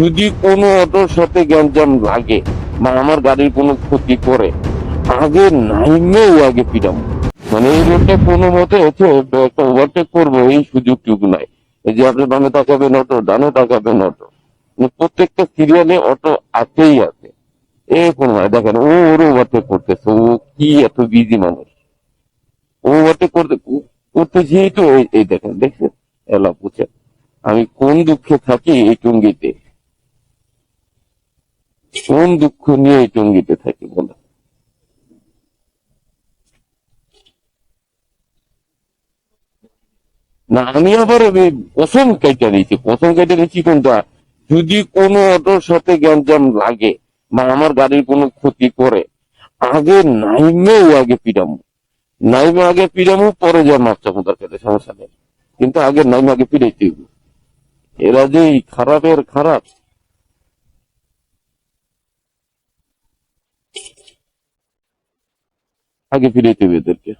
যদি কোনো অটোর সাথে গ্যাঞ্জাম লাগে বা আমার গাড়ির কোনো ক্ষতি করে, আগে নাইমেও আগে পিটাম। মানে এই রোডটা কোনো মতে হচ্ছে একটা ওভারটেক করবো এই সুযোগটুকু নাই। এই যে আপনি বামে তাকাবেন অটো, ডানে তাকাবেন অটো, মানে প্রত্যেকটা সিরিয়ালে অটো আছেই আছে। এ কোনো মানে দেখেন ও ওর ওভারটেক করতেছে, ও কি এত বিজি মানুষ, ও ওভারটেক করতে যেই তো এই দেখেন দেখছেন এলা বুঝছেন আমি কোন দুঃখে থাকি এই টঙ্গিতে, কোন দুঃখ নিয়ে এই টঙ্গিতে থাকি বলে। না আমি আবার ওই কসম কেটে নিয়েছি, কসম কেটে নিয়েছি কোনটা, যদি কোনো অটোর সাথে গ্যাঞ্জাম লাগে বা আমার গাড়ির কোনো ক্ষতি করে, আগে নাইমেও আগে পিটামো, নাইমে আগে পিটামো, পরে যা মাপ চাপো দরকার নেই, সমস্যা নেই, কিন্তু আগে নাইমে আগে পিটাইতে হইব। এরা যে এই খারাপের খারাপ, আগে পিটাইতে হবে এদেরকে।